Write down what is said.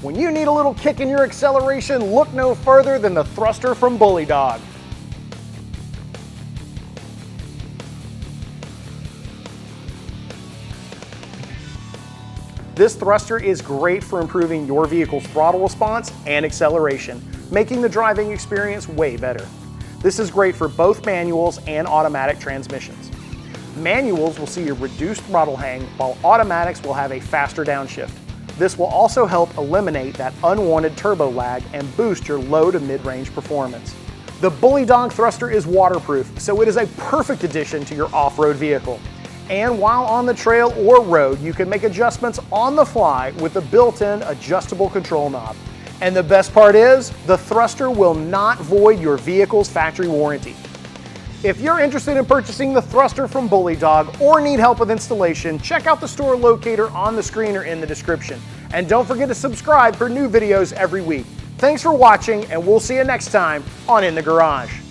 When you need a little kick in your acceleration, look no further than the thruster from Bully Dog. This thruster is great for improving your vehicle's throttle response and acceleration, making the driving experience way better. This is great for both manuals and automatic transmissions. Manuals will see a reduced throttle hang, while automatics will have a faster downshift. This will also help eliminate that unwanted turbo lag and boost your low to mid-range performance. The Bully Dog thruster is waterproof, so it is a perfect addition to your off-road vehicle. And while on the trail or road, you can make adjustments on the fly with the built-in adjustable control knob. And the best part is, the thruster will not void your vehicle's factory warranty. If you're interested in purchasing the thruster from Bully Dog or need help with installation, check out the store locator on the screen or in the description. And don't forget to subscribe for new videos every week. Thanks for watching, and we'll see you next time on In the Garage.